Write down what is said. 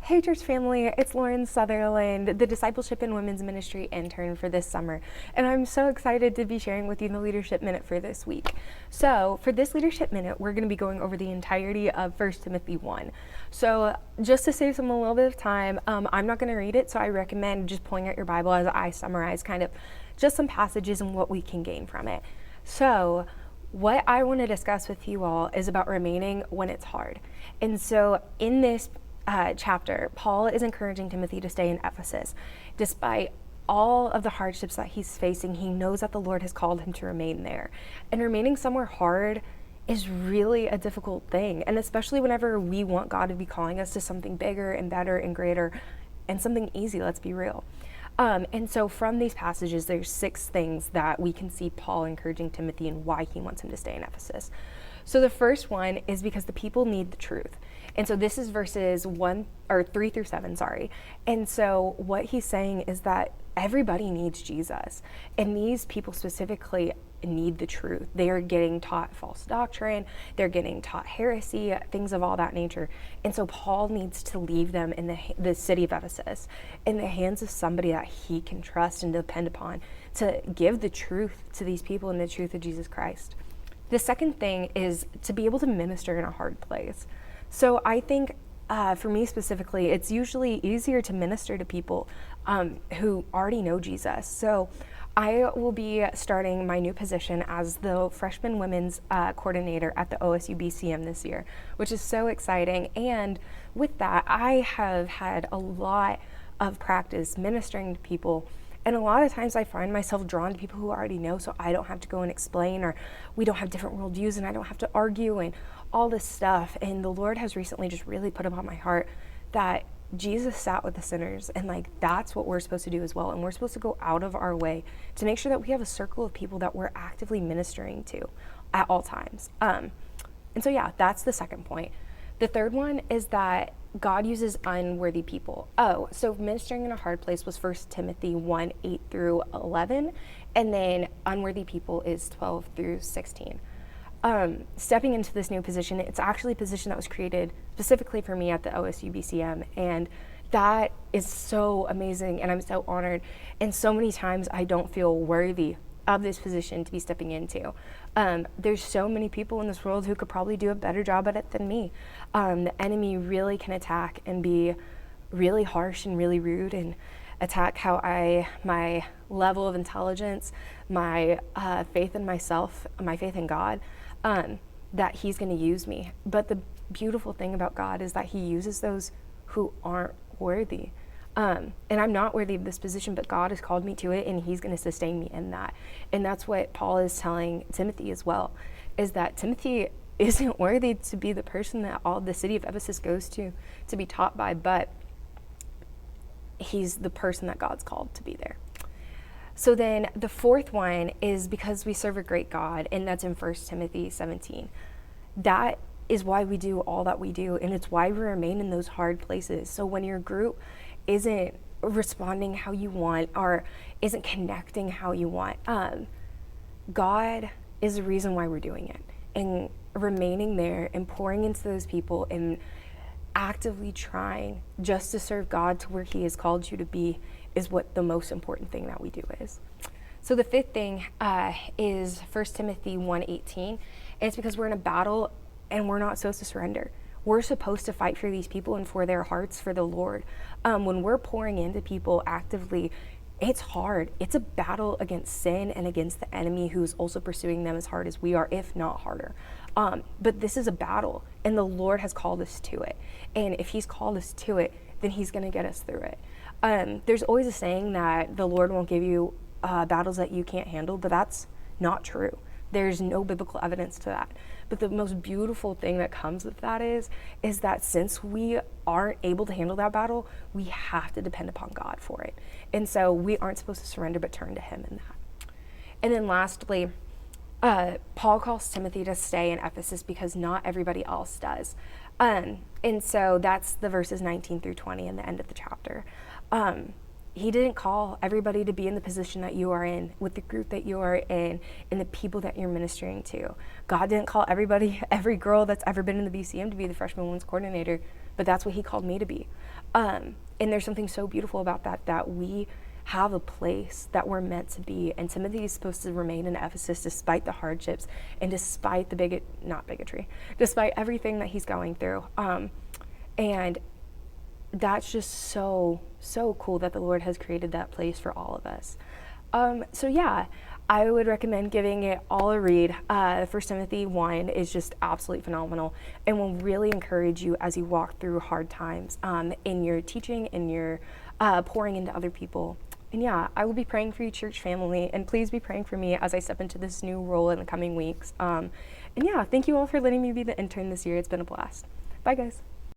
Hey church family, it's Lauren Southerland, the Discipleship and Women's Ministry intern for this summer, and I'm so excited to be sharing with you the Leadership Minute for this week. So for this Leadership Minute, we're going to be going over the entirety of 1 Timothy 1. So just to save some a little bit of time, I'm not going to read it, so I recommend just pulling out your Bible as I summarize kind of just some passages and what we can gain from it. So what I want to discuss with you all is about remaining when it's hard. And so in this chapter, Paul is encouraging Timothy to stay in Ephesus. Despite all of the hardships that he's facing, he knows that the Lord has called him to remain there. And remaining somewhere hard is really a difficult thing. And especially whenever we want God to be calling us to something bigger and better and greater and something easy, let's be real. And so from these passages, there's 6 things that we can see Paul encouraging Timothy and why he wants him to stay in Ephesus. So the first one is because the people need the truth. And so this is verses 3 through 7, sorry. And so what he's saying is that everybody needs Jesus. And these people specifically need the truth. They are getting taught false doctrine. They're getting taught heresy, things of all that nature. And so Paul needs to leave them in the city of Ephesus in the hands of somebody that he can trust and depend upon to give the truth to these people and the truth of Jesus Christ. The second thing is to be able to minister in a hard place. So I think for me specifically, it's usually easier to minister to people who already know Jesus. So I will be starting my new position as the freshman women's coordinator at the OSU BCM this year, which is so exciting. And with that, I have had a lot of practice ministering to people. And a lot of times I find myself drawn to people who already know, so I don't have to go and explain, or we don't have different worldviews and I don't have to argue and all this stuff. And the Lord has recently just really put upon my heart that Jesus sat with the sinners, and that's what we're supposed to do as well. And we're supposed to go out of our way to make sure that we have a circle of people that we're actively ministering to at all times. And so yeah, that's the second point. The third one is that God uses unworthy people. So ministering in a hard place was 1 Timothy 1, 8 through 11, and then unworthy people is 12 through 16. Stepping into this new position, it's actually a position that was created specifically for me at the OSU BCM, and that is so amazing, and I'm so honored. And so many times I don't feel worthy of this position to be stepping into. There's so many people in this world who could probably do a better job at it than me. The enemy really can attack and be really harsh and really rude and attack my level of intelligence, my faith in myself, my faith in God, that he's going to use me. But the beautiful thing about God is that he uses those who aren't worthy. And I'm not worthy of this position, but God has called me to it, and he's going to sustain me in that. And that's what Paul is telling Timothy as well, is that Timothy isn't worthy to be the person that all the city of Ephesus goes to be taught by, but he's the person that God's called to be there. So then the fourth one is because we serve a great God, and that's in 1 Timothy 17. That is why we do all that we do, and it's why we remain in those hard places. So when your group isn't responding how you want or isn't connecting how you want, God is the reason why we're doing it. And remaining there and pouring into those people and actively trying just to serve God to where he has called you to be is what the most important thing that we do is. So the fifth thing is 1 Timothy 1:18, and it's because we're in a battle and we're not supposed to surrender. We're supposed to fight for these people and for their hearts for the Lord. When we're pouring into people actively, it's hard. It's a battle against sin and against the enemy who's also pursuing them as hard as we are, if not harder. But this is a battle, and the Lord has called us to it. And if he's called us to it, then he's going to get us through it. There's always a saying that the Lord won't give you battles that you can't handle, but that's not true. There's no biblical evidence to that. But the most beautiful thing that comes with that is that since we aren't able to handle that battle, we have to depend upon God for it. And so we aren't supposed to surrender, but turn to him in that. And then lastly, Paul calls Timothy to stay in Ephesus because not everybody else does. And so that's the verses 19 through 20 in the end of the chapter. He didn't call everybody to be in the position that you are in, with the group that you are in, and the people that you're ministering to. God didn't call every girl that's ever been in the BCM to be the freshman women's coordinator, but that's what he called me to be. And there's something so beautiful about that, that we have a place that we're meant to be. And Timothy is supposed to remain in Ephesus despite the hardships and despite the not bigotry, despite everything that he's going through. And that's just so cool that the Lord has created that place for all of us. So yeah, I would recommend giving it all a read. 1 Timothy 1 is just absolutely phenomenal and will really encourage you as you walk through hard times in your teaching, in your pouring into other people. And yeah, I will be praying for you, church family, and please be praying for me as I step into this new role in the coming weeks. And yeah, thank you all for letting me be the intern this year. It's been a blast. Bye, guys.